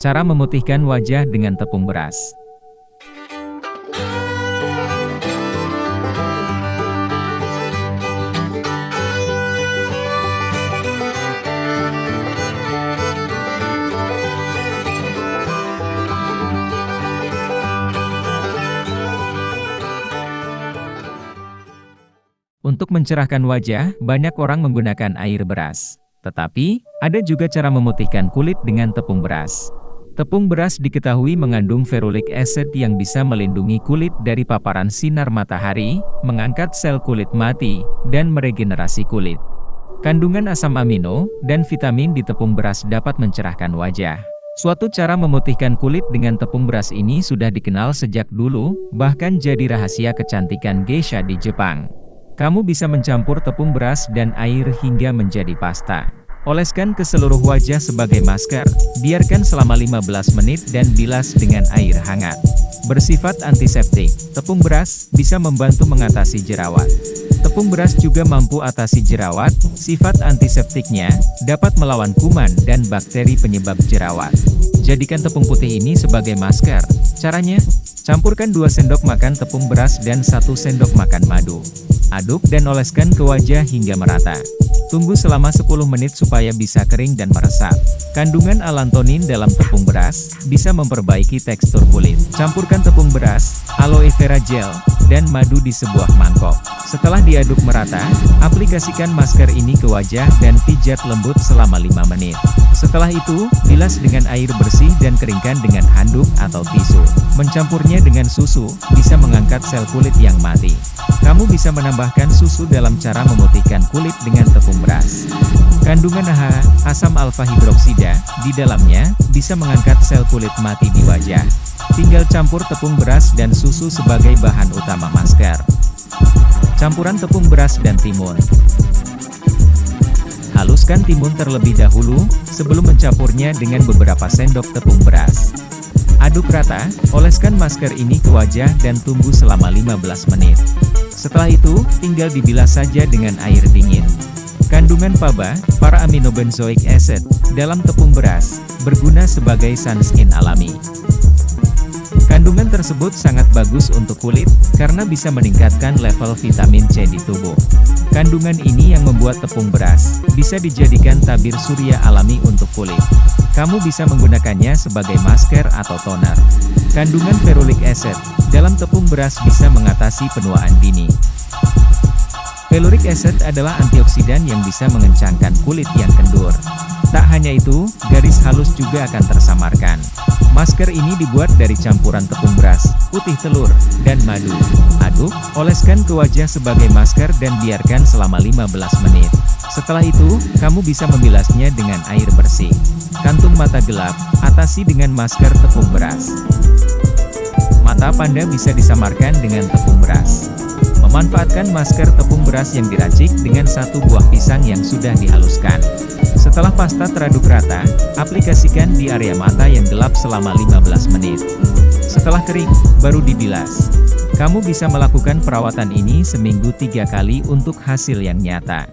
Cara memutihkan wajah dengan tepung beras. Untuk mencerahkan wajah, banyak orang menggunakan air beras. Tetapi, ada juga cara memutihkan kulit dengan tepung beras. Tepung beras diketahui mengandung ferulic acid yang bisa melindungi kulit dari paparan sinar matahari, mengangkat sel kulit mati, dan meregenerasi kulit. Kandungan asam amino dan vitamin di tepung beras dapat mencerahkan wajah. Suatu cara memutihkan kulit dengan tepung beras ini sudah dikenal sejak dulu, bahkan jadi rahasia kecantikan geisha di Jepang. Kamu bisa mencampur tepung beras dan air hingga menjadi pasta. Oleskan ke seluruh wajah sebagai masker, biarkan selama 15 menit dan bilas dengan air hangat. Bersifat antiseptik, tepung beras bisa membantu mengatasi jerawat. Tepung beras juga mampu atasi jerawat, sifat antiseptiknya dapat melawan kuman dan bakteri penyebab jerawat. Jadikan tepung putih ini sebagai masker. Caranya, campurkan 2 sendok makan tepung beras dan 1 sendok makan madu. Aduk dan oleskan ke wajah hingga merata. Tunggu selama 10 menit supaya bisa kering dan meresap. Kandungan alantonin dalam tepung beras bisa memperbaiki tekstur kulit. Campurkan tepung beras, aloe vera gel, dan madu di sebuah mangkok. Setelah diaduk merata, aplikasikan masker ini ke wajah dan pijat lembut selama 5 menit. Setelah itu, bilas dengan air bersih dan keringkan dengan handuk atau tisu. Mencampurnya dengan susu, bisa mengangkat sel kulit yang mati. Kamu bisa menambahkan susu dalam cara memutihkan kulit dengan tepung beras. Kandungan AHA, asam alfa hidroksida, di dalamnya, bisa mengangkat sel kulit mati di wajah. Tinggal campur tepung beras dan susu sebagai bahan utama masker. Campuran tepung beras dan timun. Haluskan timun terlebih dahulu, sebelum mencampurnya dengan beberapa sendok tepung beras. Aduk rata, oleskan masker ini ke wajah dan tunggu selama 15 menit. Setelah itu, tinggal dibilas saja dengan air dingin. Kandungan PABA, para-aminobenzoic acid, dalam tepung beras, berguna sebagai sunscreen alami. Kandungan tersebut sangat bagus untuk kulit, karena bisa meningkatkan level vitamin C di tubuh. Kandungan ini yang membuat tepung beras, bisa dijadikan tabir surya alami untuk kulit. Kamu bisa menggunakannya sebagai masker atau toner. Kandungan ferulic acid, dalam tepung beras bisa mengatasi penuaan dini. Ferulic acid adalah antioksidan yang bisa mengencangkan kulit yang kendur. Tak hanya itu, garis halus juga akan tersamarkan. Masker ini dibuat dari campuran tepung beras, putih telur, dan madu. Aduk, oleskan ke wajah sebagai masker dan biarkan selama 15 menit. Setelah itu, kamu bisa membilasnya dengan air bersih. Kantung mata gelap, atasi dengan masker tepung beras. Mata Panda bisa disamarkan dengan tepung beras. Memanfaatkan masker tepung beras yang diracik dengan 1 buah pisang yang sudah dihaluskan. Setelah pasta teraduk rata, aplikasikan di area mata yang gelap selama 15 menit. Setelah kering, baru dibilas. Kamu bisa melakukan perawatan ini seminggu 3 kali untuk hasil yang nyata.